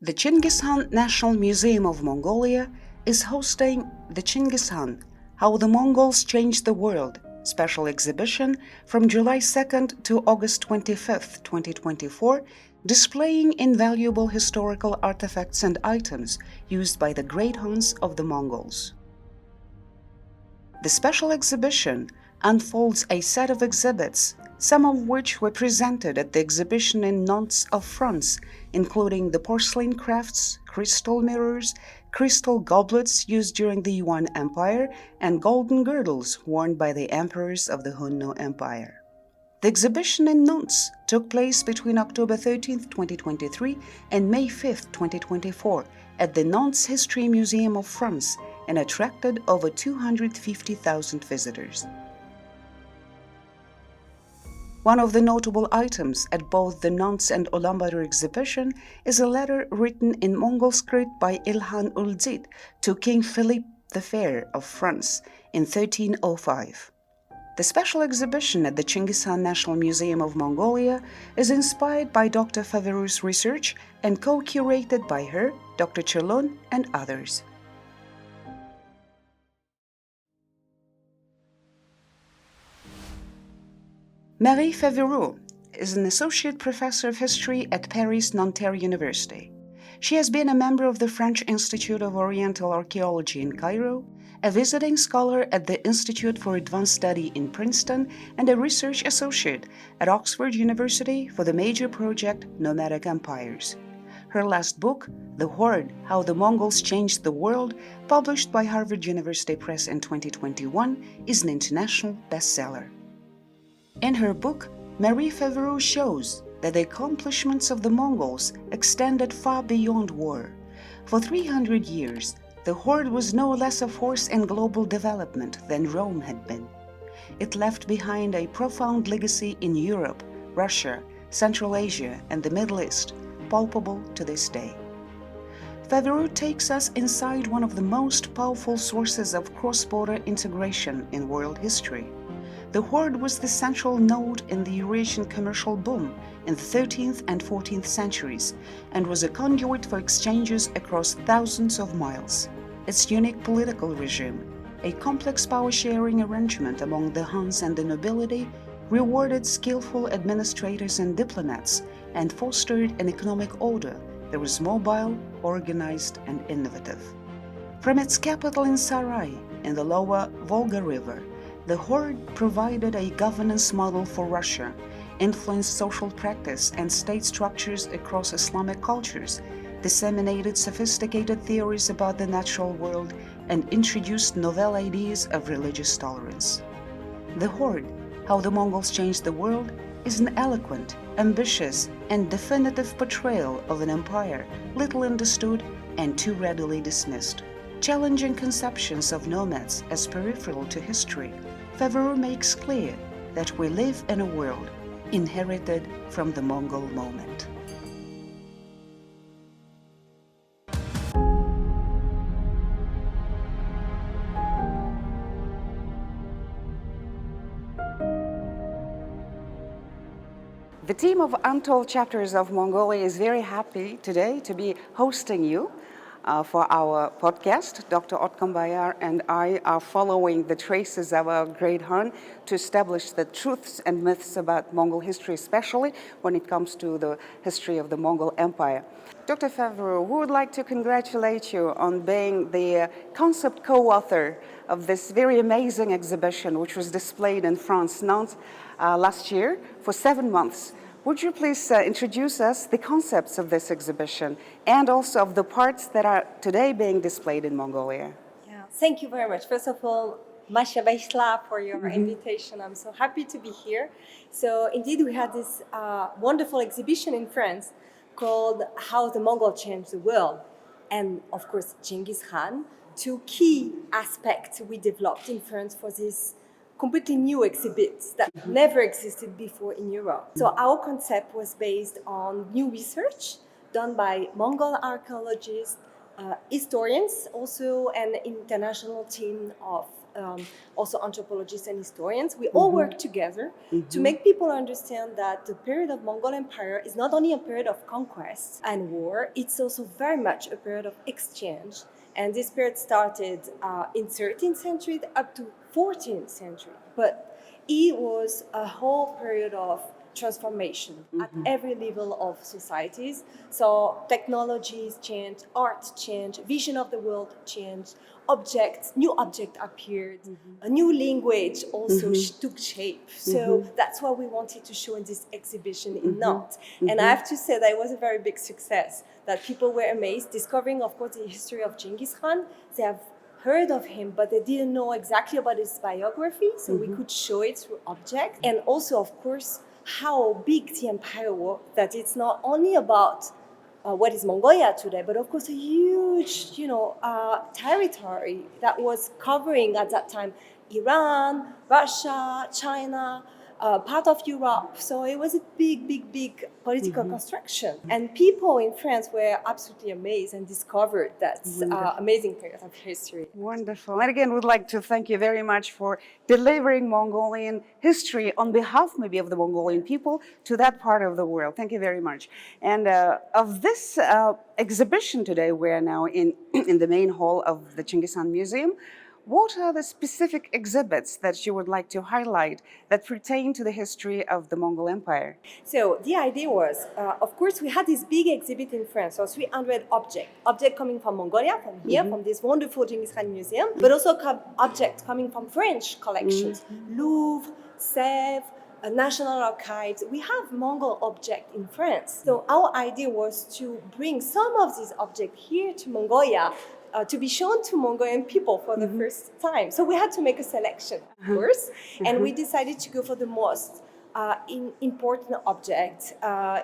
The Chinggis Khan National Museum of Mongolia is hosting the Chinggis Khan: How the Mongols Changed the World special exhibition from July 2nd to August 25th, 2024, displaying invaluable historical artifacts and items used by the great Khans of the Mongols. The special exhibition unfolds a set of exhibits, some of which were presented at the exhibition in Nantes of France, including the porcelain crafts, crystal mirrors, crystal goblets used during the Yuan Empire, and golden girdles worn by the emperors of the Hunno Empire. The exhibition in Nantes took place between October 13, 2023 and May 5, 2024 at the Nantes History Museum of France and attracted over 250,000 visitors. One of the notable items at both the Nantes and Ulaanbaatar exhibition is a letter written in Mongol script by Ilhan Uldzit to King Philippe the Fair of France in 1305. The special exhibition at the Chinggis Khan National Museum of Mongolia is inspired by Dr. Faverou's research and co-curated by her, Dr. Chelon, and others. Marie Faverou is an associate professor of history at Paris Nanterre University. She has been a member of the French Institute of Oriental Archaeology in Cairo, a visiting scholar at the Institute for Advanced Study in Princeton, and a research associate at Oxford University for the major project Nomadic Empires. Her last book, The Horde: How the Mongols Changed the World, published by Harvard University Press in 2021, is an international bestseller. In her book, Marie Faverou shows that the accomplishments of the Mongols extended far beyond war. For 300 years, the Horde was no less a force in global development than Rome had been. It left behind a profound legacy in Europe, Russia, Central Asia, and the Middle East, palpable to this day. Faverou takes us inside one of the most powerful sources of cross-border integration in world history. The Horde was the central node in the Eurasian commercial boom in the 13th and 14th centuries and was a conduit for exchanges across thousands of miles. Its unique political regime, a complex power-sharing arrangement among the Khans and the nobility, rewarded skillful administrators and diplomats and fostered an economic order that was mobile, organized, and innovative. From its capital in Sarai, in the lower Volga River, the Horde provided a governance model for Russia, influenced social practice and state structures across Islamic cultures, disseminated sophisticated theories about the natural world, and introduced novel ideas of religious tolerance. The Horde: How the Mongols Changed the World is an eloquent, ambitious, and definitive portrayal of an empire little understood and too readily dismissed. Challenging conceptions of nomads as peripheral to history, Faverou makes clear that we live in a world inherited from the Mongol moment. The team of Untold Chapters of Mongolia is very happy today to be hosting you for our podcast. Dr. Otkam Bayar and I are following the traces of our great Khan to establish the truths and myths about Mongol history, especially when it comes to the history of the Mongol Empire. Dr. Faverou, we would like to congratulate you on being the concept co-author of this very amazing exhibition, which was displayed in France, Nantes, last year for 7 months. Would you please introduce us the concepts of this exhibition and also of the parts that are today being displayed in Mongolia? Yeah, thank you very much. First of all, Masha Baishla for your invitation. I'm so happy to be here. So indeed, we had this wonderful exhibition in France called How the Mongols Changed the World. And of course, Genghis Khan, two key aspects we developed in France for this completely new exhibits that never existed before in Europe. So our concept was based on new research done by Mongol archaeologists, historians, also an international team of also anthropologists and historians. We all work together to make people understand that the period of Mongol Empire is not only a period of conquest and war, it's also very much a period of exchange. And this period started in 13th century up to 14th century. But it was a whole period of transformation at every level of societies. So technologies changed, art changed, vision of the world changed, new objects appeared, a new language also took shape. So that's what we wanted to show in this exhibition in Nantes. And I have to say that it was a very big success, that people were amazed, discovering, of course, the history of Genghis Khan. They have heard of him, but they didn't know exactly about his biography, so we could show it through objects. And also, of course, how big the empire was, that it's not only about what is Mongolia today, but of course a huge, territory that was covering at that time Iran, Russia, China, part of Europe. So it was a big political construction. And people in France were absolutely amazed and discovered that amazing period of history. Wonderful. And again, we'd like to thank you very much for delivering Mongolian history on behalf maybe of the Mongolian people to that part of the world. Thank you very much. And of this exhibition today, we're now in the main hall of the Genghis Khan Museum. What are the specific exhibits that you would like to highlight that pertain to the history of the Mongol Empire? So the idea was, of course, we had this big exhibit in France, so 300 objects coming from Mongolia, from here, from this wonderful Genghis Khan Museum, but also objects coming from French collections, Louvre, Sèvres, National Archives. We have Mongol objects in France. So our idea was to bring some of these objects here to Mongolia, to be shown to Mongolian people for the first time. So we had to make a selection, of course, and we decided to go for the most important object,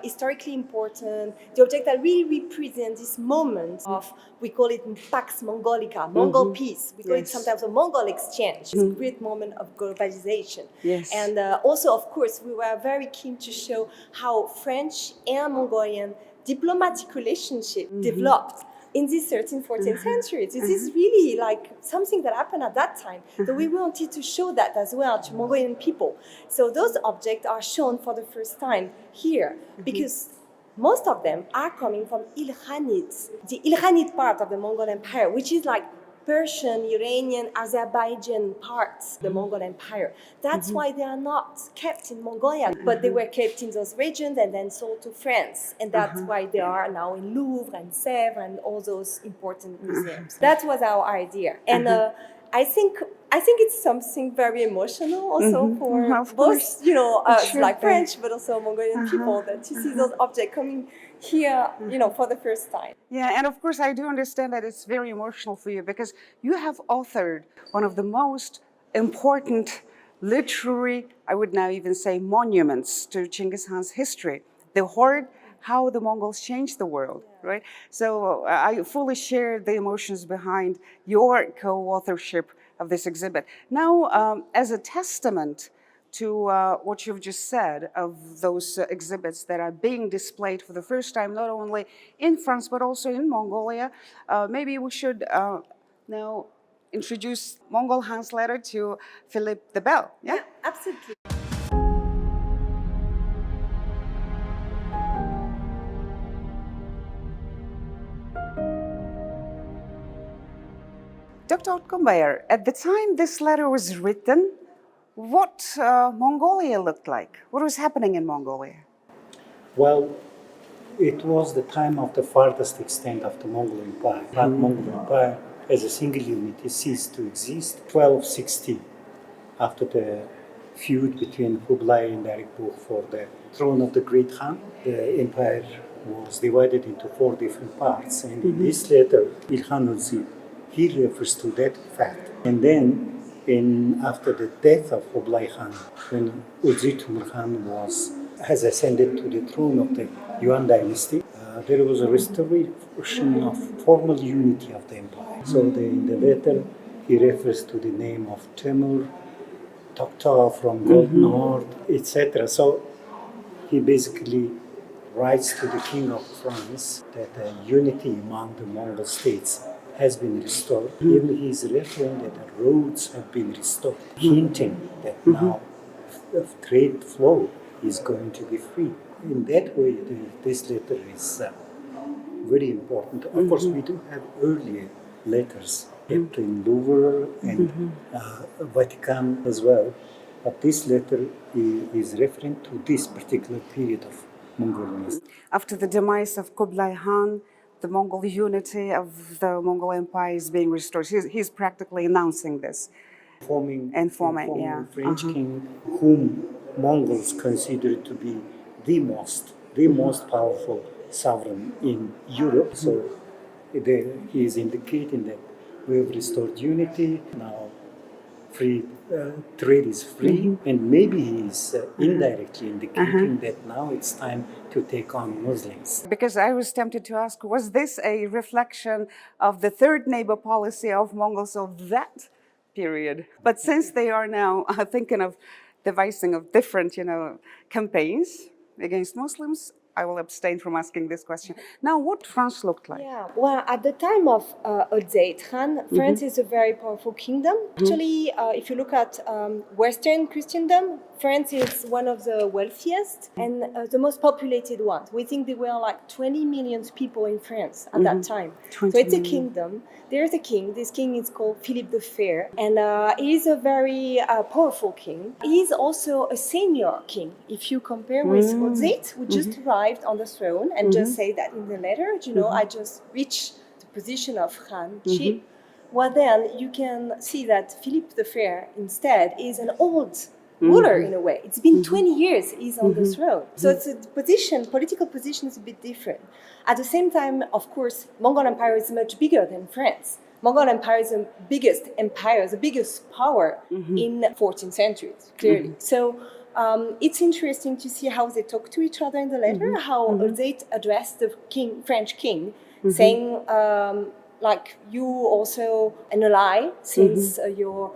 historically important, the object that really represents this moment of, we call it Pax Mongolica, Mongol peace. We call it sometimes a Mongol exchange. It's a great moment of globalization. And also, of course, we were very keen to show how French and Mongolian diplomatic relationship developed in this 13th, 14th century. This is really like something that happened at that time. So we wanted to show that as well to Mongolian people. So those objects are shown for the first time here because most of them are coming from Ilkhanids, the Ilkhanid part of the Mongol Empire, which is like Persian, Iranian, Azerbaijan parts of the Mongol Empire. That's why they are not kept in Mongolia, but they were kept in those regions and then sold to France. And that's why they are now in Louvre and Sèvres and all those important museums. That was our idea. And I think it's something very emotional also for both, us like French, but also Mongolian people, that you see those objects coming here, for the first time. Yeah, and of course I do understand that it's very emotional for you because you have authored one of the most important literary, I would now even say, monuments to Genghis Khan's history, the Horde, how the Mongols changed the world, right? So I fully share the emotions behind your co-authorship of this exhibit. Now, as a testament to what you've just said of those exhibits that are being displayed for the first time, not only in France, but also in Mongolia, maybe we should now introduce Mongol Hans letter to Philippe the Bell. Yeah, absolutely. Dr. Otkombayer, at the time this letter was written, what Mongolia looked like? What was happening in Mongolia? Well, it was the time of the farthest extent of the Mongol Empire. That Mongol Empire, as a single unit, ceased to exist. 1260, after the feud between Kublai and Arikbuk for the throne of the Great Khan, the empire was divided into 4 different parts. And in this letter, Ilkhan Urzi, he refers to that fact. And then, after the death of Kublai Khan, when Urzi Timur Khan has ascended to the throne of the Yuan dynasty, there was a restoration of formal unity of the empire. So in the letter, he refers to the name of Timur, Tokta from Golden Horde, etc. So he basically writes to the king of France that unity among the Mongol states has been restored. Even he is referring that the roads have been restored, hinting that now trade flow is going to be free. In that way, this letter is very important. Of course, we do have earlier letters in Louvre and Vatican as well, but this letter is referring to this particular period of Mongolian history. After the demise of Kublai Khan, the Mongol unity of the Mongol Empire is being restored. He's practically announcing this. Forming yeah. French king, whom Mongols consider to be the most powerful sovereign in Europe. So he is indicating that we have restored unity, now free trade is free, and maybe he is indirectly indicating that now it's time to take on Muslims. Because I was tempted to ask, was this a reflection of the third neighbor policy of Mongols of that period? But since they are now thinking of devising of different, campaigns against Muslims, I will abstain from asking this question. Now, what France looked like? Yeah, well, at the time of Old Khan, France is a very powerful kingdom. Actually, if you look at Western Christendom, France is one of the wealthiest and the most populated ones. We think there were like 20 million people in France at that time. So it's a kingdom. There's a king. This king is called Philippe the Fair, and he is a very powerful king. He is also a senior king. If you compare with Old, who just arrived on the throne and just say that in the letter, I just reached the position of Khan chief. Well, then you can see that Philippe the Fair instead is an old ruler in a way. It's been 20 years he's on the throne. So it's a political position is a bit different. At the same time, of course, Mongol Empire is much bigger than France. Mongol Empire is the biggest empire, the biggest power in 14th century, clearly. So it's interesting to see how they talk to each other in the letter, how they address the French king, saying, like, you also an ally since your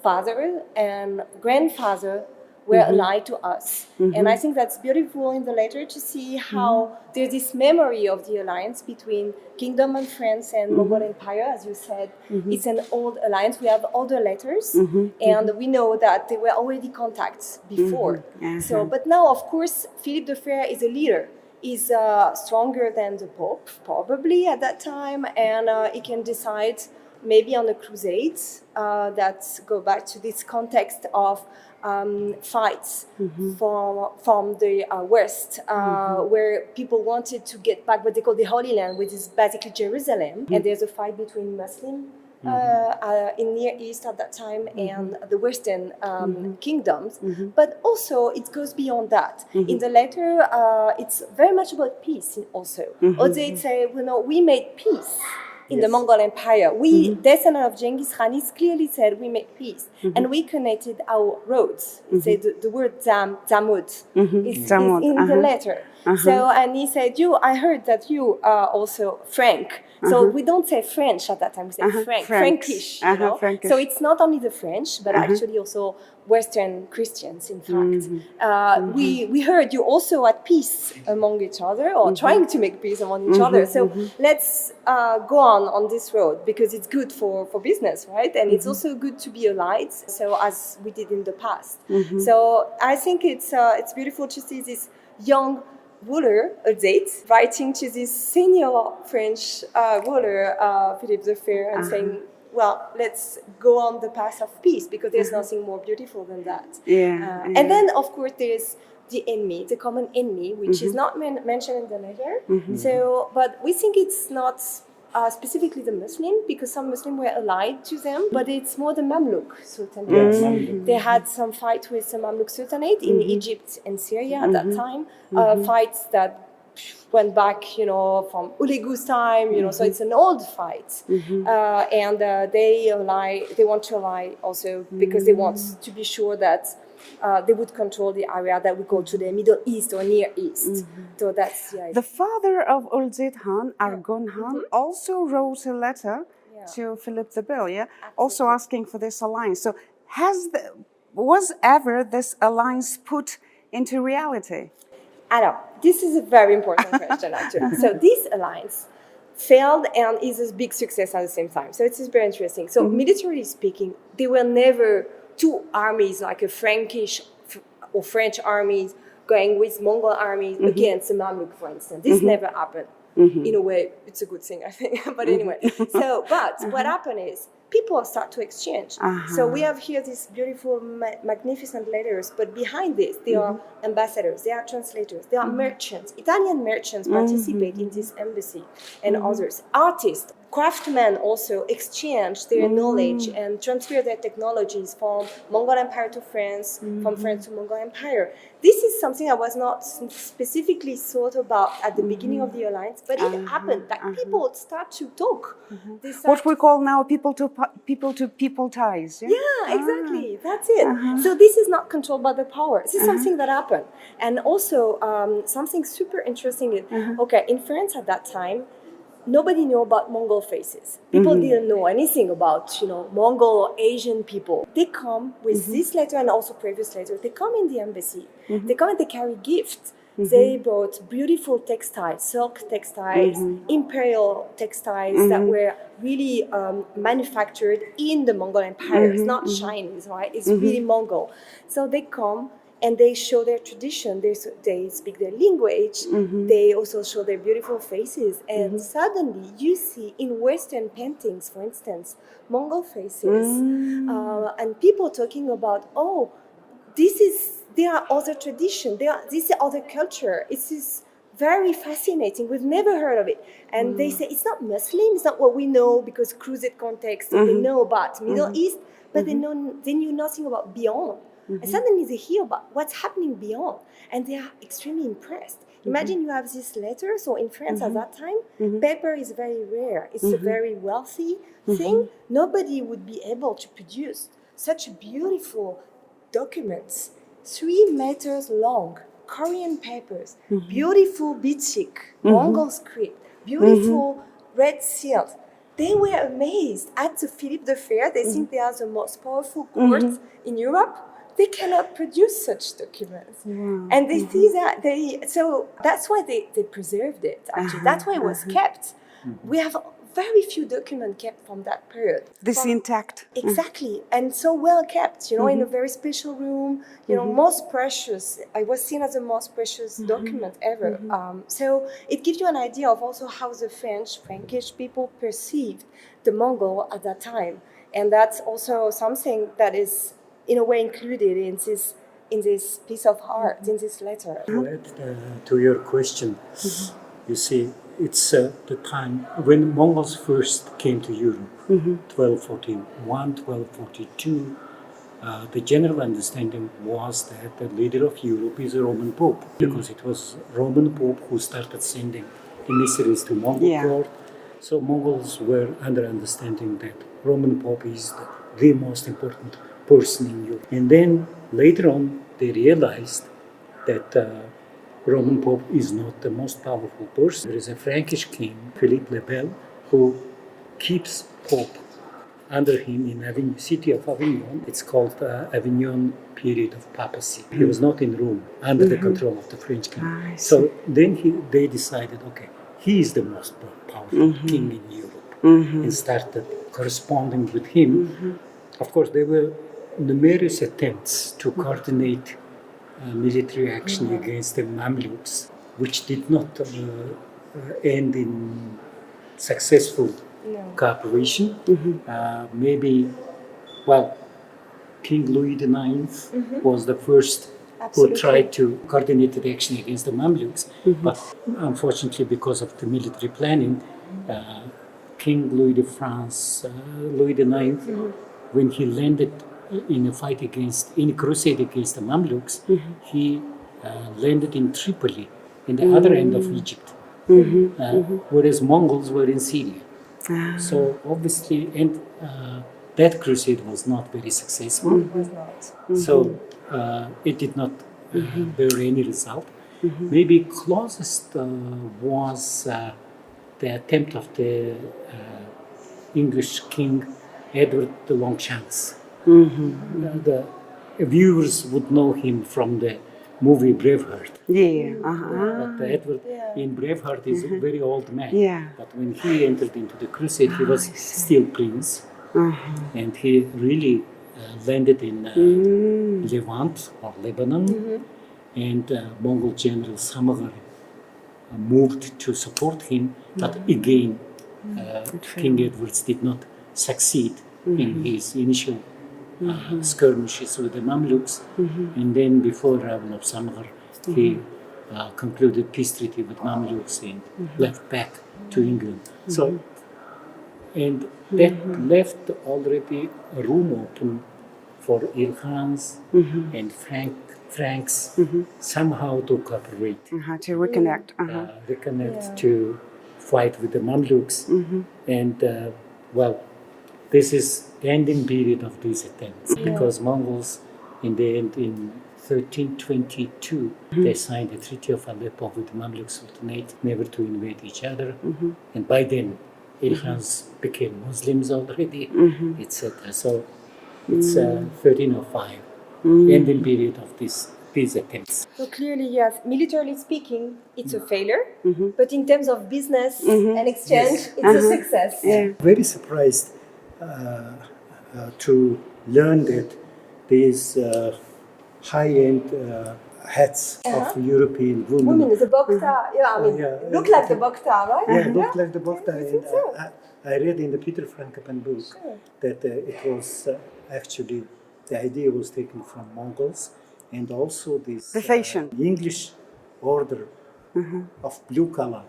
father and grandfather were allied to us. And I think that's beautiful in the letter to see how there's this memory of the alliance between Kingdom of France and Mongol Empire. As you said, it's an old alliance. We have older letters, and we know that there were already contacts before. So, but now, of course, Philippe the Fair is a leader. Is stronger than the Pope, probably at that time, and he can decide maybe on the crusades that go back to this context of fights from the West, where people wanted to get back what they call the Holy Land, which is basically Jerusalem, and there's a fight between Muslim in Near East at that time and the Western kingdoms. But also it goes beyond that. In the letter, it's very much about peace also. Odzeit say, we made peace in the Mongol Empire. We, descendant of Genghis Khan, is clearly said we made peace. And we connected our roads. It said the word zamud is in the letter. So, and he said, I heard that you are also Frank. So we don't say French at that time, we say Frankish. Frankish. So it's not only the French, but actually also Western Christians, in fact. We heard you also at peace among each other, or trying to make peace among each other. So let's go on this road, because it's good for business, right? And it's also good to be allied, so as we did in the past. So I think it's beautiful to see this young ruler, Odzeit, writing to this senior French ruler, Philippe the Fair, and saying, well, let's go on the path of peace, because there's nothing more beautiful than that. And then, of course, there's the enemy, the common enemy, which is not mentioned in the letter. So, but we think it's not specifically the Muslim, because some Muslims were allied to them, but it's more the Mamluk Sultanate. They had some fight with the Mamluk Sultanate in Egypt and Syria at that time, fights that went back, from Ulegu's time, so it's an old fight. And they want to ally also because they want to be sure that they would control the area that we call today Middle East or Near East. So that's the idea. The father of Odzeit Khan, Arghun Khan, also wrote a letter to Philip the Bel, also asking for this alliance. So was ever this alliance put into reality? I know. This is a very important question, actually. So this alliance, failed and is a big success at the same time. So it's very interesting. So militarily speaking, there were never two armies like a Frankish or French armies going with Mongol armies against the Mamluk, for instance. This never happened. In a way, it's a good thing, I think. But anyway, but what happened is people start to exchange. So we have here these beautiful, magnificent letters, but behind this, there are ambassadors, there are translators, there are merchants. Italian merchants participate in this embassy and others. Artists, craftsmen also exchange their knowledge and transfer their technologies from Mongol Empire to France, from France to Mongol Empire. This is something I was not specifically thought about at the beginning of the alliance, but it happened. Like people start to talk. They start What we call now people to people ties. Yeah, yeah, exactly. That's it. So this is not controlled by the power. This is something that happened. And also something super interesting is, okay, in France at that time, nobody knew about Mongol faces. People didn't know anything about, Mongol or Asian people. They come with this letter and also previous letter. They come in the embassy. They come and they carry gifts. They brought beautiful textiles, silk textiles, imperial textiles that were really manufactured in the Mongol Empire. It's not Chinese, right? It's really Mongol. So they come and they show their tradition. They speak their language. They also show their beautiful faces. And suddenly you see in Western paintings, for instance, Mongol faces. And people talking about, there are other tradition. This is other culture. It's very fascinating. We've never heard of it. And they say, it's not Muslim. It's not what we know because Crusade context. They know about Middle East, but they knew nothing about beyond. And suddenly they hear about what's happening beyond, and they are extremely impressed. Imagine you have this letter. So in France at that time, paper is very rare. It's a very wealthy thing. Nobody would be able to produce such beautiful documents, 3 meters long, Korean papers, beautiful bitik, Mongol script, beautiful red seals. They were amazed at the Philippe the Fair. They think they are the most powerful court in Europe. They cannot produce such documents. And they see that. So that's why they preserved it, actually. That's why it was kept. We have very few documents kept from that period. This intact. Exactly. And so well kept, in a very special room, most precious. I was seen as the most precious document ever. So it gives you an idea of also how the Frankish people perceived the Mongol at that time. And that's also something that is in a way included in this piece of art, in this letter. To add to your question, you see, it's the time when Mongols first came to Europe, 1241, 1242. The general understanding was that the leader of Europe is a Roman Pope, because it was Roman Pope who started sending emissaries to Mongol court. So Mongols were under understanding that Roman Pope is the most important person in Europe. And then later on, they realized that Roman Pope is not the most powerful person. There is a Frankish king, Philippe le Bel, who keeps Pope under him in city of Avignon. It's called Avignon period of papacy. He was not in Rome, under the control of the French king. So then they decided, okay, he is the most powerful king in Europe, and started corresponding with him. Of course, there were numerous attempts to coordinate military action against the Mamluks, which did not end in successful cooperation. King Louis IX was the first who tried to coordinate the action against the Mamluks, but unfortunately, because of the military planning, King Louis IX, when he landed in a fight in a crusade against the Mamluks, he landed in Tripoli, in the other end of Egypt, whereas Mongols were in Syria. So obviously, that crusade was not very successful. It was not. So it did not bear any result. Maybe closest was the attempt of the English king Edward the Longshanks. The viewers would know him from the movie Braveheart. Yeah. But Edward Yeah. in Braveheart is a very old man. Yeah. But when he entered into the crusade, he was still prince. And he really landed in Levant or Lebanon. And Mongol General Samagar moved to support him. But again, King Edward did not succeed in his initial skirmishes with the Mamluks. And then before arrival of Samagar, he concluded peace treaty with Mamluks and left back to England. So, and that left already a room open for Ilkhans and Franks somehow to cooperate, To reconnect. reconnect to fight with the Mamluks. And well, this is the ending period of these attempts because Mongols, in the end, in 1322, they signed the Treaty of Aleppo with the Mamluk Sultanate, never to invade each other. And by then, Ilkhans became Muslims already, etc. So it's 1305, ending period of these attempts. So clearly, yes, militarily speaking, it's a failure. But in terms of business and exchange, it's a success. Very surprised to learn that these high-end hats of European women. Women, the Bokta, look like the Bokta, right? Yeah, looked like the Bokta. I And think so. I read in the Peter Frankopan book that it was actually, the idea was taken from Mongols, and also this The fashion. English order of blue color.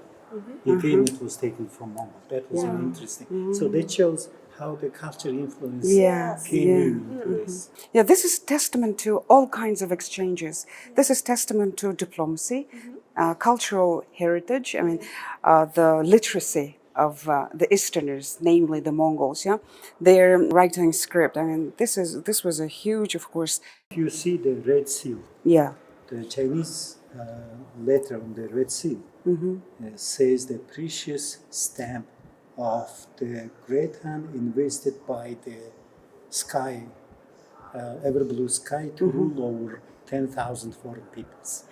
Again, it was taken from Mongols. That was very interesting. So that shows how the culture influence came into this. Yeah, this is testament to all kinds of exchanges. This is testament to diplomacy, cultural heritage. I mean, the literacy of the Easterners, namely the Mongols. Yeah, their writing script. I mean, this was a huge, of course. If you see the Red Seal, Yeah. the Chinese letter on the Red Seal says the precious stamp of the Great Han invested by the sky, ever blue sky, to rule over 10,000 foreign peoples.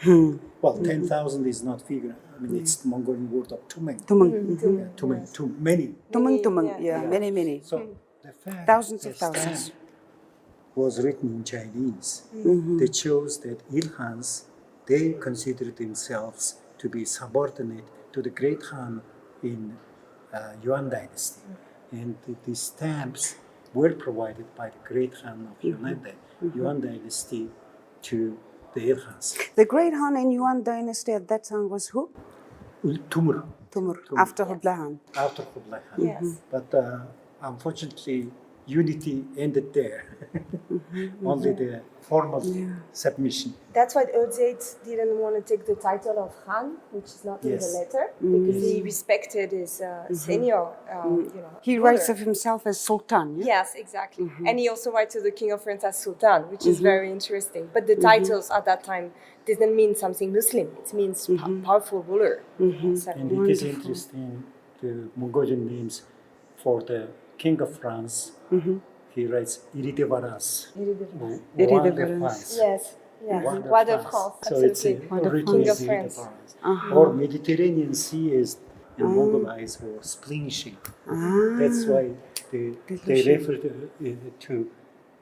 Well, 10,000 is not figure. I mean, it's the Mongolian word of tumeng. Too many. Tumeng, yeah, many. So the fact Thousands of the thousands. stamp was written in Chinese that shows that Ilkhans, they considered themselves to be subordinate to the Great Han in Yuan dynasty. And these stamps were provided by the Great Han of Yuan dynasty to the Ilkhans. The great Han in Yuan dynasty at that time was who? Tumur, Tumur, after Kublai Khan. after Kublai Khan. Yes. But unfortunately, unity ended there. Only the formal submission. That's why Özeit didn't want to take the title of Khan, which is not in the Yes. letter, because he respected his senior, He brother. writes of himself as Sultan. Yeah? Yes, exactly. And he also writes to the King of France as Sultan, which is very interesting. But the titles at that time didn't mean something Muslim. It means powerful ruler. So- And it is interesting, the Mongolian names for the King of France, he writes Iridevaras. Roi de France. Yes, yes. Roi de Roi de France. France, So it's absolutely. originally King of Iridevaras. France. Or Mediterranean Sea is in Mongol eyes or spleen shape. That's why they refer to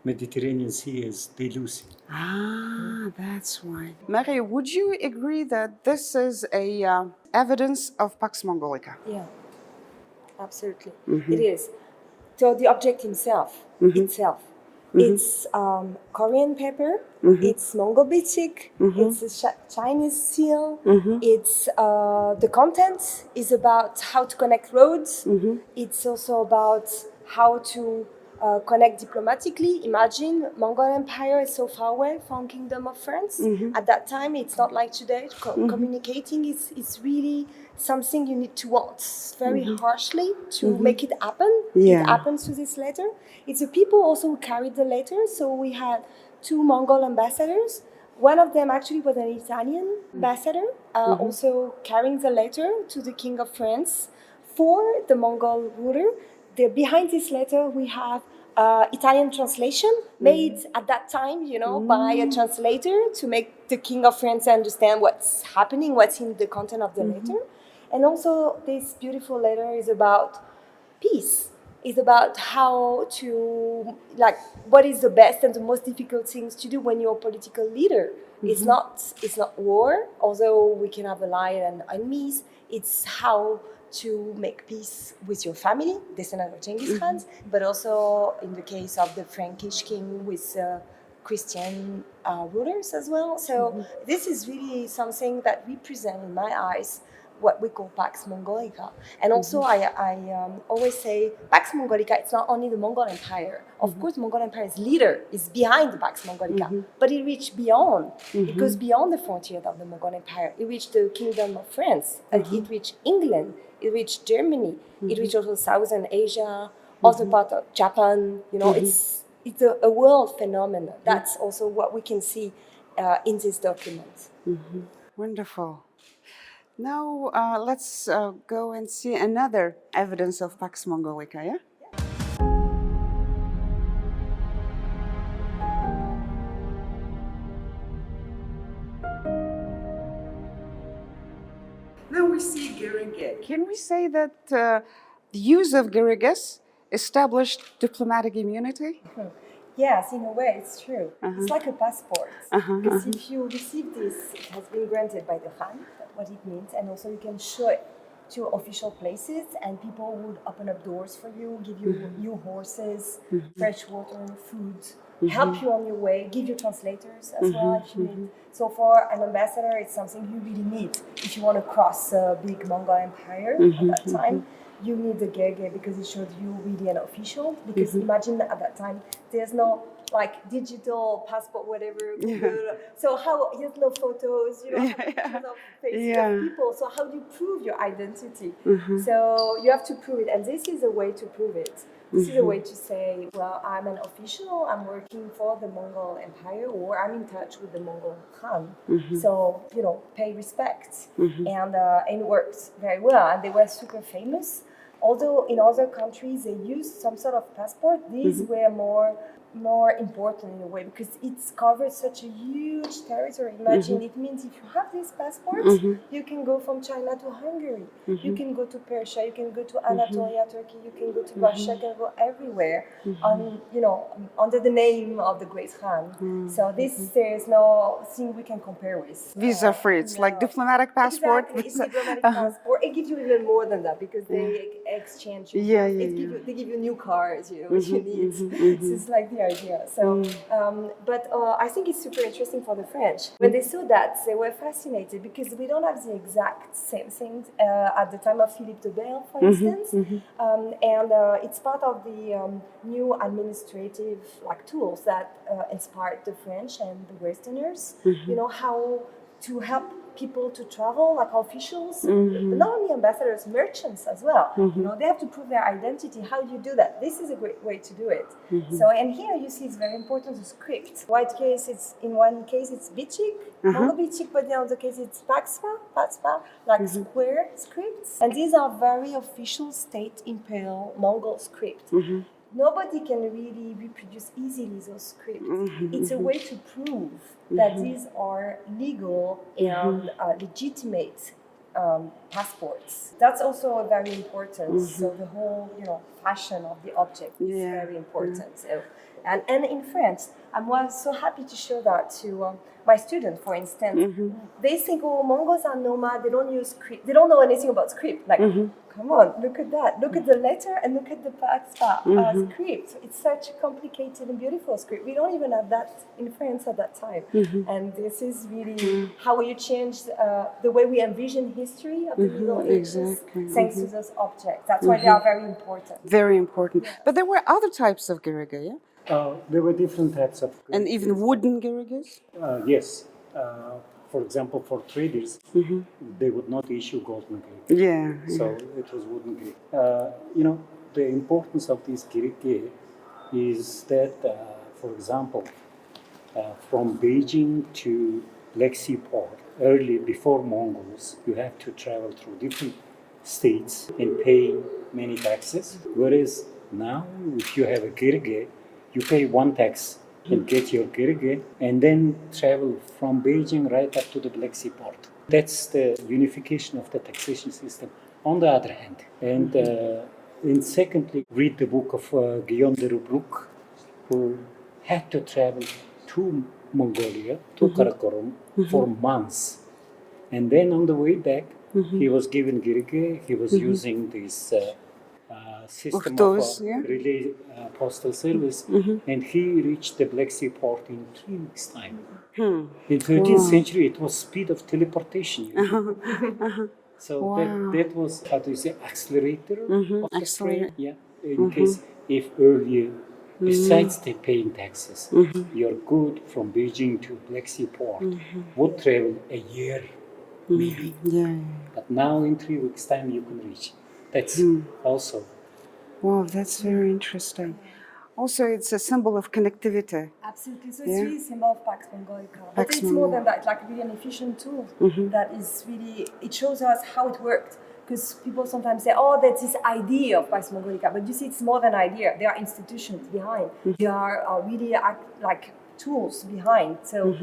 Mediterranean Sea as Delusi. That's why. Marie, would you agree that this is a evidence of Pax Mongolica? Yeah, absolutely. It is. So the object itself, it's Korean paper, it's Mongol batik, it's a Chinese seal, it's the content is about how to connect roads, it's also about how to connect diplomatically. Imagine Mongol Empire is so far away from Kingdom of France. At that time, it's not like today. Communicating is really something you need to want very harshly to make it happen. Yeah. It happens to this letter. It's the people also who carried the letter. So we had 2 Mongol ambassadors. One of them actually was an Italian ambassador, also carrying the letter to the King of France for the Mongol ruler. Behind this letter, we have Italian translation made at that time, by a translator to make the King of France understand what's happening, what's in the content of the letter. And also, this beautiful letter is about peace. It's about how to, like, what is the best and the most difficult things to do when you're a political leader. It's not war, although we can have a lion and enemies. It's how to make peace with your family, descendant of Genghis Khan, but also in the case of the Frankish king with Christian rulers as well. So this is really something that represents, in my eyes, what we call Pax Mongolica. And also, I always say Pax Mongolica, it's not only the Mongol Empire. Of course, the Mongol Empire's leader is behind the Pax Mongolica, but it reached beyond. It goes beyond the frontier of the Mongol Empire. It reached the Kingdom of France, and it reached England, it reached Germany, it reached also Southern Asia, other part of Japan. It's a world phenomenon. That's also what we can see in this document. Wonderful. Now let's go and see another evidence of Pax Mongolica, yeah? Now we see Gerige. Can we say that the use of Geriges established diplomatic immunity? Yes, in a way, it's true. It's like a passport. Because if you receive this, it has been granted by the Khan, what it means, and also you can show it to official places, and people would open up doors for you, give you new horses, fresh water, food, help you on your way, give you translators as well if you need. So for an ambassador, it's something you really need if you want to cross a big Mongol empire at that time. You need the Gerge because it shows you really an official. Because imagine that at that time, there's no like digital passport, whatever. So how there's no photos, you don't have pictures of faces of people. So how do you prove your identity? So you have to prove it, and this is a way to prove it. This is a way to say, well, I'm an official, I'm working for the Mongol Empire, or I'm in touch with the Mongol Khan. So, pay respect. And it works very well. And they were super famous. Although in other countries they used some sort of passport, these were more important in a way because it's covered such a huge territory. Imagine it means if you have this passport, you can go from China to Hungary, you can go to Persia, you can go to Anatolia, Turkey, you can go to Russia, you can go everywhere under the name of the Great Khan. So there is no thing we can compare with. Visa free, it's like diplomatic passport. Exactly, it's diplomatic passport. It gives you even more than that because they exchange. They give you new cars, which you need. So it's like the idea. So, but I think it's super interesting for the French. When they saw that, they were fascinated because we don't have the exact same thing at the time of Philippe the Bel, for instance. And it's part of the new administrative tools that inspired the French and the Westerners. How to help people to travel, like officials, but not only ambassadors, merchants as well. They have to prove their identity. How do you do that? This is a great way to do it. So, and here you see it's very important the script. In one case it's bichik, Mongol bichik, but in the other case it's paxpa, like square scripts. And these are very official state imperial Mongol script. Nobody can really reproduce easily those scripts. It's a way to prove that these are legal and legitimate passports. That's also very important. So the whole, fashion of the object is very important. So, and in France, I was so happy to show that to my students, for instance. They think, Mongols are nomad, they don't use script, they don't know anything about script. Come on, look at that. Look at the letter and look at the paxpa script. It's such a complicated and beautiful script. We don't even have that in France at that time. And this is really how you change the way we envision history of the Middle Ages, thanks to those objects. That's why they are very important. Very important. Yeah. But there were other types of gerige, yeah? There were different types of geriges. And even wooden geriges? Yes. For example, for traders, they would not issue golden gerige. So it was wooden gerige. The importance of this gerige is that, for example, from Beijing to Black Sea port, early before Mongols, you have to travel through different states and pay many taxes. Whereas Now, if you have a gerge, you pay one tax and get your gerge, and then travel from Beijing right up to the Black Sea port. That's the unification of the taxation system. On the other hand, and secondly, read the book of Guillaume de Rubruck, who had to travel to Mongolia, to Karakorum, for months. And then on the way back, he was given gerge. He was using this system Urtos, of yeah. relay postal service, and he reached the Black Sea port in 3 weeks' time. In 13th century, it was speed of teleportation. You know? So that was, how do you say, accelerator of the trade. Yeah. In case if earlier, besides the paying taxes, you're good from Beijing to Black Sea port, would travel a year, maybe. Yeah. But now in 3 weeks' time you can reach. That's also. Wow, that's very interesting. Also, it's a symbol of connectivity. Absolutely. So it's Yeah. really a symbol of Pax Mongolica. But Pax it's more than that. It's like really an efficient tool that is really, it shows us how it worked. Because people sometimes say, oh, that's this idea of Pax Mongolica. But you see, it's more than idea. There are institutions behind. There are really like tools behind. So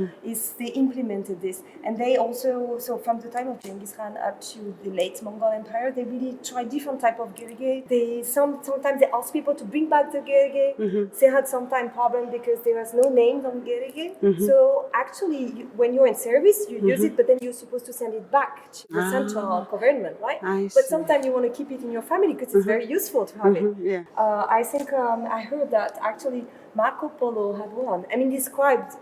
they implemented this. And they also, so from the time of Genghis Khan up to the late Mongol Empire, they really tried different type of gerge. Sometimes they asked people to bring back the gerge. They had sometimes problem because there was no name on gerge. So actually, when you're in service, you use it, but then you're supposed to send it back to the central government, right? I But see. sometimes you want to keep it in your family because it's very useful to have it. Yeah. I think I heard that actually Marco Polo had one. I mean, described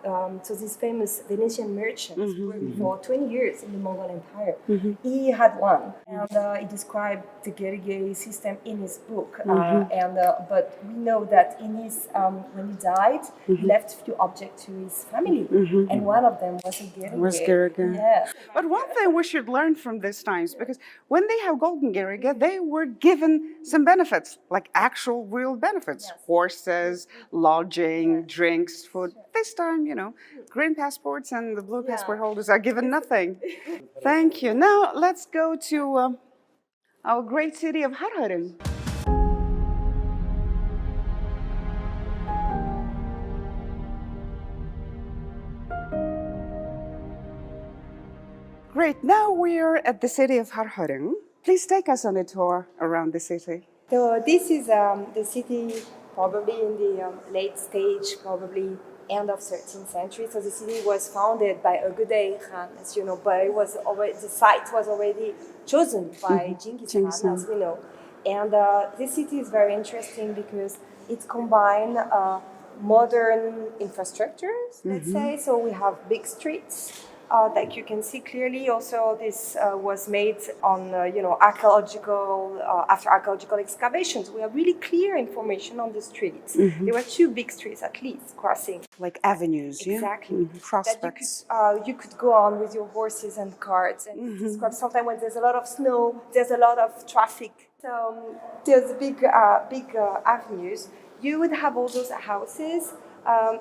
so this famous Venetian merchant who worked for 20 years in the Mongol Empire. He had one, and he described the gerge system in his book. But we know that in his when he died, he left few objects to his family, and one of them was a gerge. Was gerge. Yeah. But one thing we should learn from these times, because when they have golden gerge, they were given some benefits, like actual real benefits. Yes. Horses, lodging, drinks, food. This time, green passports and the blue passport holders are given nothing. Thank you. Now let's go to our great city of Harharin. Great. Now we're at the city of Harharin. Please take us on a tour around the city. So this is the city probably in the late stage, probably end of 13th century. So the city was founded by Ögedei Khan, as you know, but it was already, the site was already chosen by Genghis Khan, as we know. And this city is very interesting because it combines modern infrastructures, let's say. So we have big streets. That you can see clearly. Also, this was made on, after archaeological excavations. We have really clear information on the streets. There were 2 big streets at least crossing. Like avenues, Exactly. Prospects. That you could go on with your horses and carts and describe. Sometimes when there's a lot of snow, there's a lot of traffic. So there's big avenues. You would have all those houses.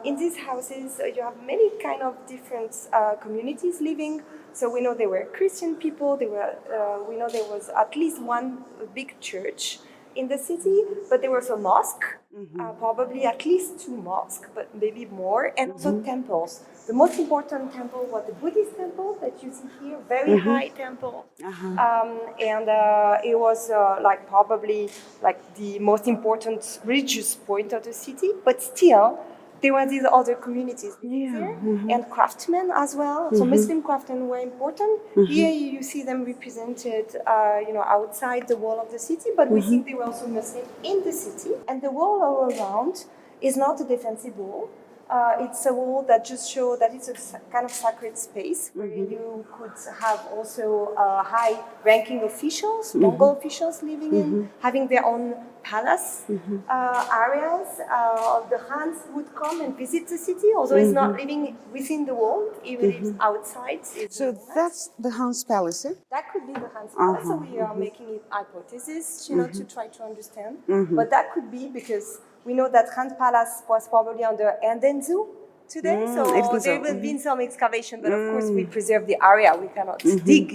In these houses, you have many kind of different communities living. So we know there were Christian people. We know there was at least one big church in the city, but there was a mosque, probably at least 2 mosques, but maybe more, and also temples. The most important temple was the Buddhist temple that you see here, very high temple, and it was probably the most important religious point of the city, but still. There were these other communities there, and craftsmen as well. So Muslim craftsmen were important. Here you see them represented, outside the wall of the city, but we think they were also Muslim in the city. And the wall all around is not a defensive wall. It's a wall that just shows that it's a kind of sacred space where you could have also high-ranking officials, Mongol officials living in, having their own palace areas. The Khans would come and visit the city, although it's not living within the wall, even if it's outside. So that's the Hans Palace, eh? That could be the Hans Palace. So we are making it hypothesis, to try to understand. But that could be because we know that Hans Palace was probably under Endenzu today. So there will be some excavation, but of course we preserve the area. We cannot dig,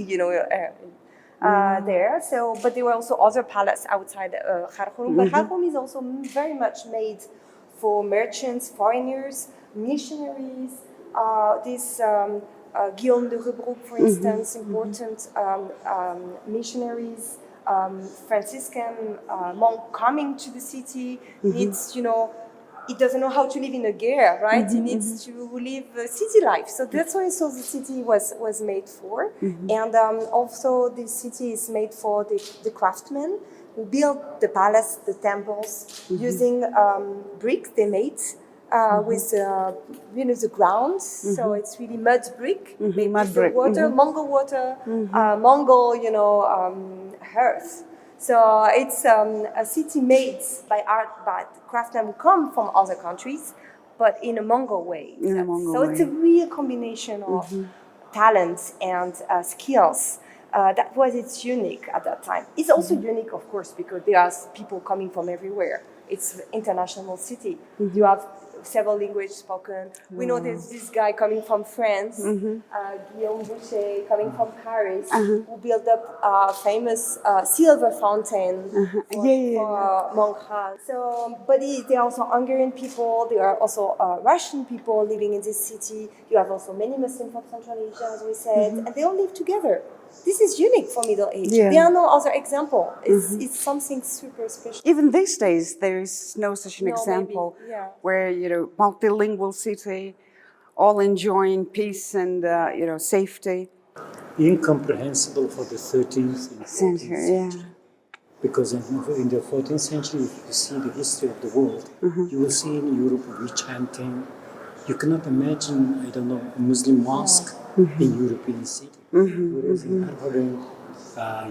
there. So, but there were also other palaces outside Khartoum. But Khartoum is also very much made for merchants, foreigners, missionaries. Guillaume de Rebrouck, for instance, important missionaries, Franciscan monk coming to the city, needs, he doesn't know how to live in a ger, right? He needs to live a city life. So that's why the city was made for. And also the city is made for the craftsmen who built the palace, the temples, using bricks they made. With the ground, so it's really mud brick made with the water, Mongol water, Mongol earth. So it's a city made by craftsmen who come from other countries, but in a Mongol way. So it's a real combination of talents and skills. That was its unique at that time. It's also unique, of course, because there are people coming from everywhere. It's an international city. You have several languages spoken. We know there's this guy coming from France, Guillaume Boucher, coming from Paris, who built up a famous silver fountain for Montgrand. So, but there are also Hungarian people, there are also Russian people living in this city. You have also many Muslims from Central Asia, as we said, and they all live together. This is unique for Middle Age. Yeah. There are no other example. It's something super special. Even these days, there is no such an example where, multilingual city, all enjoying peace and, safety. Incomprehensible for the 13th and 14th century. Because in the 14th century, if you see the history of the world, you will see in Europe witch hunting. You cannot imagine, a Muslim mosque in European city. Whereas in Harvard,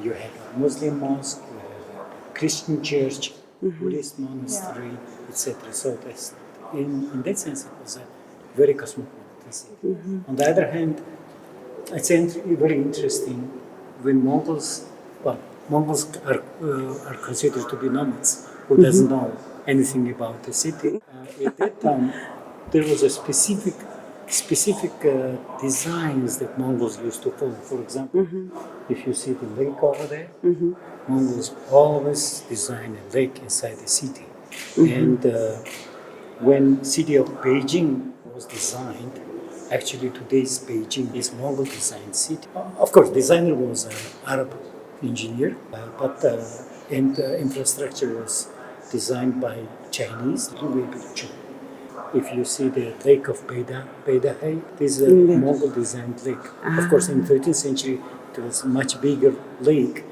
you have a Muslim mosque, you have a Christian church, Buddhist monastery, etc. So that's, in that sense, it was a very cosmopolitan city. On the other hand, it's very interesting when Mongols are considered to be nomads who doesn't know anything about the city. At that time, there was a specific designs that Mongols used to follow. For example, if you see the lake over there, Mongols always design a lake inside the city. And when city of Beijing was designed, actually today's Beijing is Mongol designed city. Of course, designer was an Arab engineer, but infrastructure was designed by Chinese, If you see the lake of Beidahai, this is a Mongol designed lake. Of course, in the 13th century, it was a much bigger lake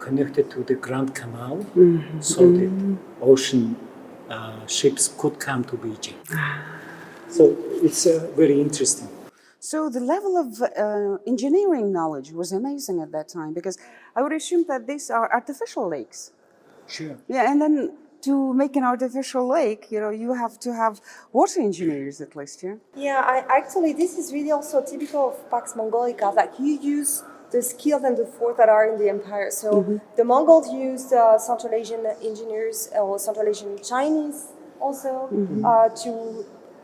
connected to the Grand Canal, so that ocean ships could come to Beijing. So it's very interesting. So the level of engineering knowledge was amazing at that time, because I would assume that these are artificial lakes. Sure. Yeah, and then to make an artificial lake, you have to have water engineers at least, yeah? Yeah, actually, this is really also typical of Pax Mongolica. Like, you use the skills and the force that are in the empire. So the Mongols used Central Asian engineers or Central Asian Chinese also to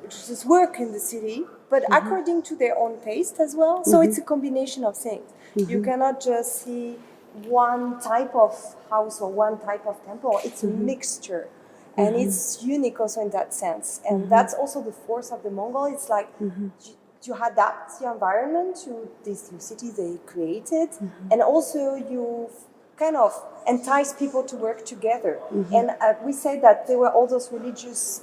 just work in the city, but according to their own taste as well. So it's a combination of things. You cannot just see one type of house or one type of temple. It's a mixture. And it's unique also in that sense. And that's also the force of the Mongol. It's like you adapt your environment to this new city they created. And also you kind of entice people to work together. And we say that there were all those religious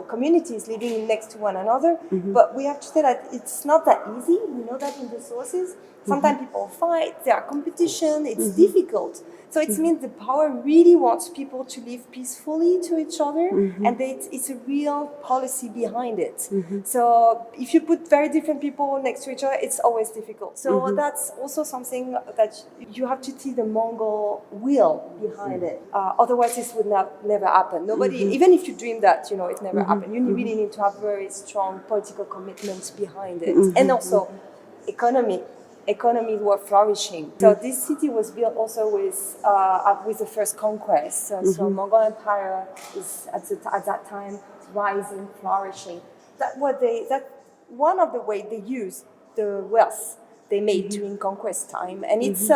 communities living next to one another, but we have to say that it's not that easy. We know that in the sources. Sometimes people fight, there are competition, it's difficult. So it means the power really wants people to live peacefully to each other, and it's a real policy behind it. So if you put very different people next to each other, it's always difficult. So that's also something that you have to see the Mongol will behind it. Otherwise, this would never happen. Nobody, even if you dream that, it never happened. You really need to have very strong political commitments behind it, and also economies were flourishing. So this city was built also with the first conquest. So Mongol Empire is at that time rising, flourishing. That's one of the ways they use the wealth they made during conquest time, and it's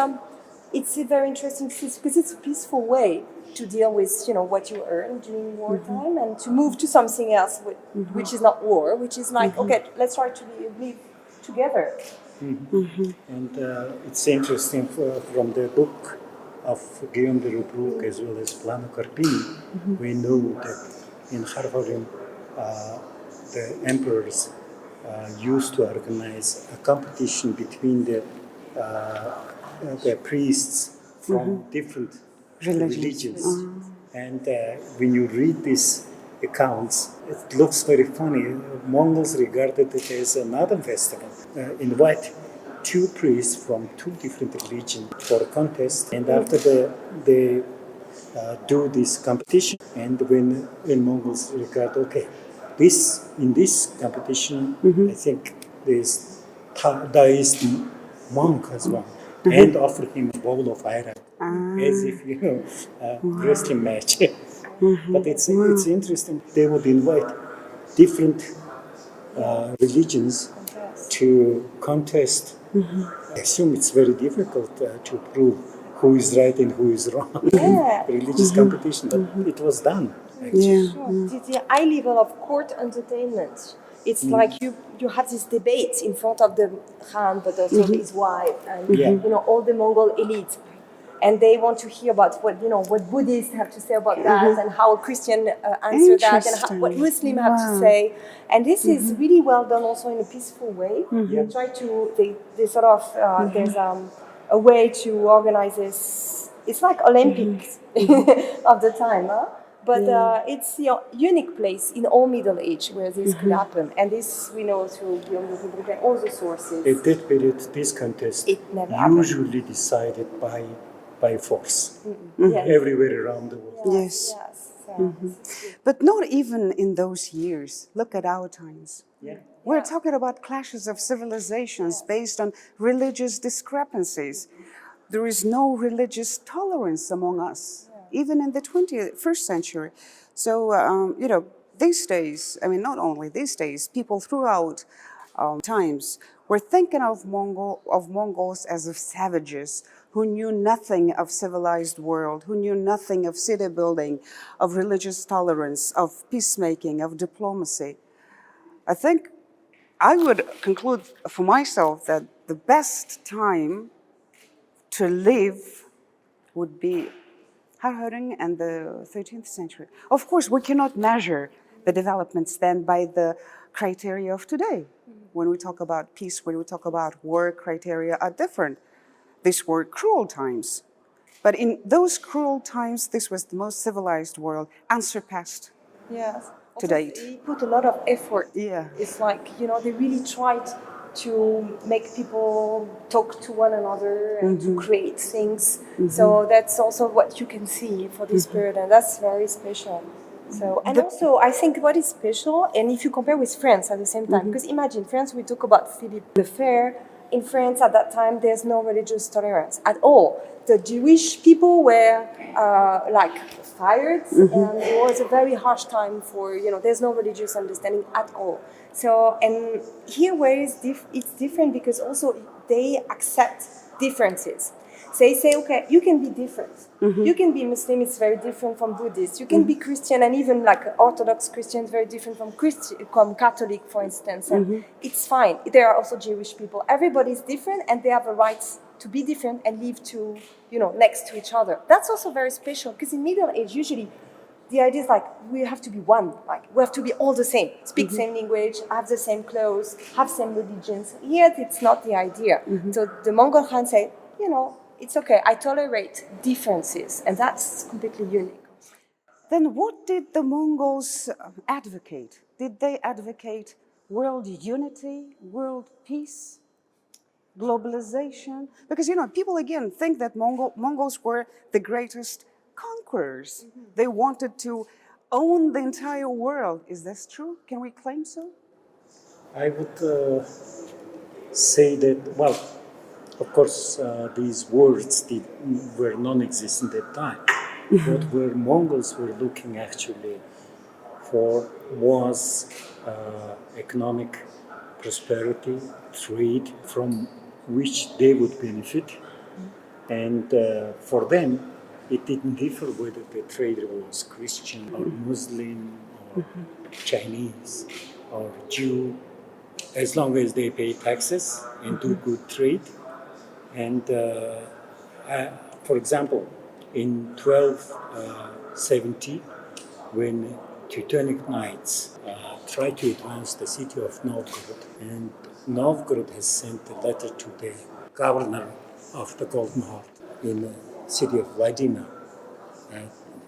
it's a very interesting because it's a peaceful way to deal with what you earn during wartime and to move to something else which is not war, which is like okay, let's try to live together. And it's interesting from the book of Guillaume de Rubruck as well as Plano Carpini, we know that in Harvarim the emperors used to organize a competition between the priests from different religions. And when you read these accounts, it looks very funny. Mongols regarded it as another festival. Invite two priests from two different religions for a contest, and after they do this competition, and when Mongols regard, okay, in this competition, I think there's Taoist monk as well, and offer him a bowl of iron, as if wrestling match. But it's interesting. They would invite different religions to contest. I assume it's very difficult to prove who is right and who is wrong in religious competition, but it was done. Actually. Sure. The high level of court entertainment. It's like you have this debate in front of the Khan, but also his wife, and all the Mongol elite, and they want to hear about what Buddhists have to say about that, and how a Christian answer that, and what Muslim have to say. And this is really well done, also in a peaceful way. They try to they sort of there's a way to organize this. It's like Olympics of the time, huh? But it's a unique place in all Middle Age where this could happen. And this we know through all the sources. At that period, this contest usually decided by force everywhere around the world. Yes. But not even in those years. Look at our times. We're talking about clashes of civilizations based on religious discrepancies. There is no religious tolerance among us, even in the 21st century. So, these days, I mean, not only these days, people throughout times were thinking of Mongols as of savages who knew nothing of civilized world, who knew nothing of city building, of religious tolerance, of peacemaking, of diplomacy. I think I would conclude for myself that the best time to live would be Harharing and the 13th century. Of course, we cannot measure the developments then by the criteria of today. When we talk about peace, when we talk about war, criteria are different. These were cruel times. But in those cruel times, this was the most civilized world, unsurpassed to date. They put a lot of effort. Yeah. It's like, they really tried to make people talk to one another and to create things. So that's also what you can see for this period, and that's very special. So, and also, I think what is special, and if you compare with France at the same time, because imagine France, we talk about Philippe the Fair. In France at that time, there's no religious tolerance at all. The Jewish people were fired, and it was a very harsh time for, there's no religious understanding at all. So, and here where it's different because also they accept differences. So they say, okay, you can be different. You can be Muslim, it's very different from Buddhist. You can be Christian, and even like Orthodox Christians, very different from Catholic, for instance. And it's fine. There are also Jewish people. Everybody's different, and they have a right to be different and live next to each other. That's also very special, because in Middle Age, usually, the idea is like, we have to be one. Like, we have to be all the same. Speak same language, have the same clothes, have same religions. Yet, it's not the idea. So the Mongol Khan said, it's okay, I tolerate differences, and that's completely unique. Then what did the Mongols advocate? Did they advocate world unity, world peace, globalization? Because, people again think that Mongols were the greatest conquerors. They wanted to own the entire world. Is this true? Can we claim so? I would say that, well, of course, these words were non-existent at the time. What Mongols were looking actually for was economic prosperity, trade, from which they would benefit, And for them, it didn't differ whether the trader was Christian or Muslim or Chinese or Jew, as long as they pay taxes and do good trade. And for example, in 1270, when Teutonic Knights tried to advance the city of Novgorod, and Novgorod has sent a letter to the governor of the Golden Heart in the city of Vladimir,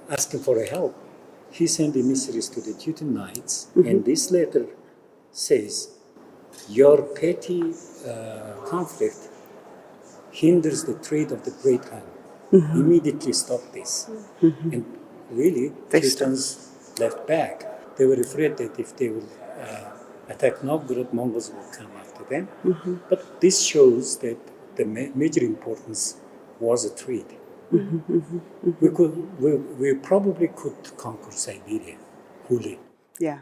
asking for a help. He sent emissaries to the Teuton Knights, and this letter says, your petty conflict hinders the trade of the Great Khan. Immediately stop this. And really, Teutons left back. They were afraid that if they will attack Novgorod, Mongols will come after them. But this shows that the major importance was a trade. We probably could conquer Siberia fully. Yeah.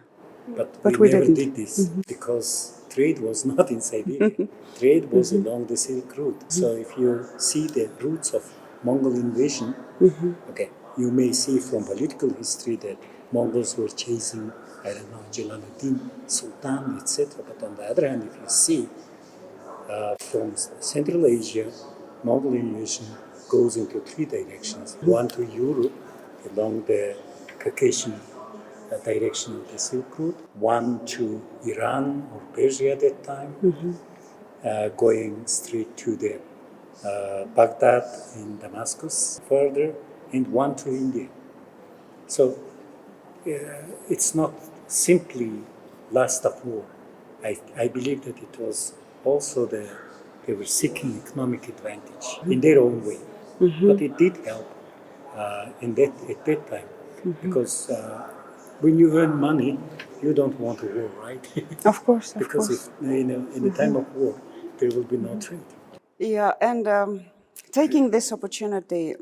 But we we never didn't. did this because trade was not in Siberia. Trade was along the Silk Route. So if you see the roots of Mongol invasion, okay, you may see from political history that Mongols were chasing, I don't know, Jalaluddin, Sultan, etc. But on the other hand, if you see from Central Asia, Mongol invasion goes into three directions. One to Europe along the Caucasian direction of the Silk Route, one to Iran or Persia at that time, going straight to the Baghdad and Damascus further, and one to India. So it's not simply lust of war. I believe that it was also they were seeking economic advantage in their own way. But it did help at that time, because when you earn money, you don't want a war, right? Of course, of Because course. if, in the time of war, there will be no trade. Yeah, and taking this opportunity,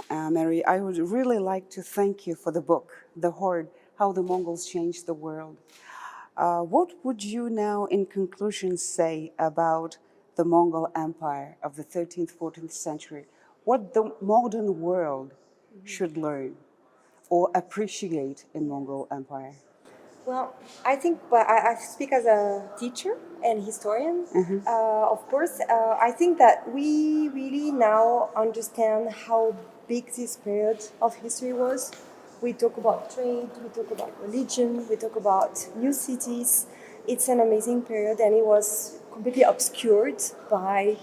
Mary, I would really like to thank you for the book, The Horde, How the Mongols Changed the World. What would you now, in conclusion, say about the Mongol Empire of the 13th, 14th century? What the modern world should learn or appreciate in Mongol Empire? Well, I think, but I speak as a teacher and historian. Of course, I think that we really now understand how big this period of history was. We talk about trade, we talk about religion, we talk about new cities. It's an amazing period, and it was completely obscured by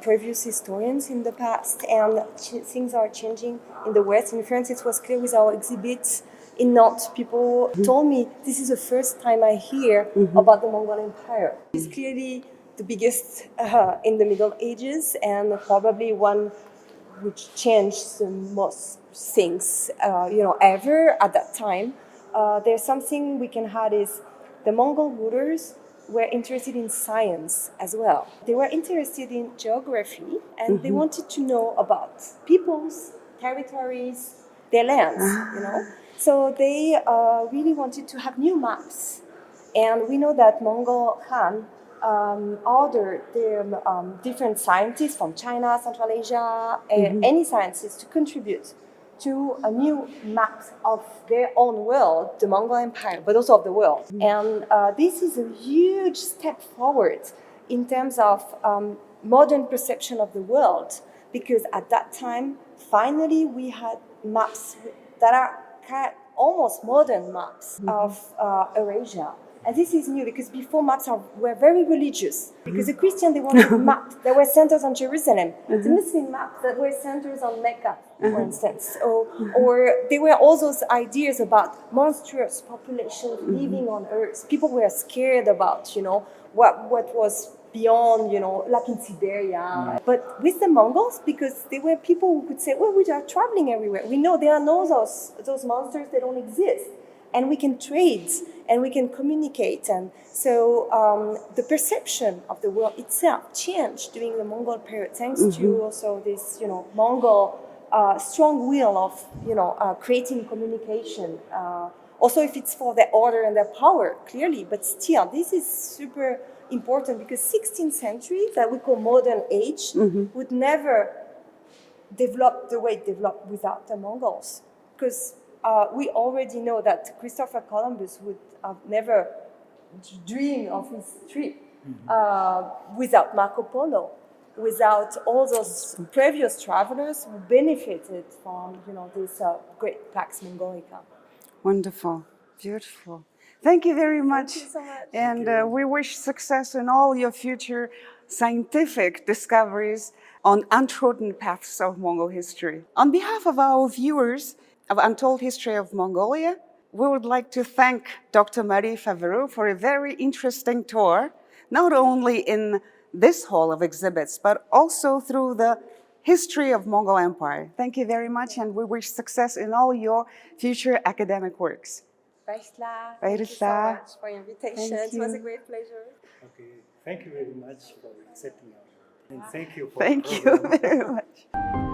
previous historians in the past, and things are changing in the West. In France, it was clear with our exhibits in Nantes. People told me this is the first time I hear about the Mongol Empire. It's clearly the biggest in the Middle Ages, and probably one which changed the most things ever at that time. There's something we can add is the Mongol rulers were interested in science as well. They were interested in geography, and they wanted to know about peoples, territories, their lands, So they really wanted to have new maps. And we know that Mongol Khan ordered their different scientists from China, Central Asia, any scientists to contribute to a new map of their own world, the Mongol Empire, but also of the world. And this is a huge step forward in terms of modern perception of the world, because at that time, finally, we had maps that are almost modern maps of Eurasia. And this is new because before maps were very religious. Because the Christians, they wanted maps that were centers on Jerusalem. The Muslim maps that were centers on Mecca, for instance. Or there were all those ideas about monstrous populations living on Earth. People were scared about, what was beyond, like in Siberia. But with the Mongols, because they were people who could say, well, we are traveling everywhere. We know there are no those monsters that don't exist. And we can trade and we can communicate. And so the perception of the world itself changed during the Mongol period, thanks to also this, Mongol strong will of, creating communication. Also, if it's for their order and their power, clearly, but still, this is super important because 16th century, that we call modern age, would never develop the way it developed without the Mongols. Because we already know that Christopher Columbus would have never dreamed of his trip without Marco Polo, without all those previous travelers who benefited from, this great Pax Mongolica. Wonderful. Beautiful. Thank you very much. Thank you so much. And we wish success in all your future scientific discoveries on untrodden paths of Mongol history. On behalf of our viewers of Untold History of Mongolia, we would like to thank Dr. Marie Favereau for a very interesting tour, not only in this hall of exhibits, but also through the history of Mongol Empire. Thank you very much, and we wish success in all your future academic works. Vaisla, thank you so much for your invitation. Thank It was a you. great pleasure. Okay, thank you very much for accepting our and thank you for Thank you very much.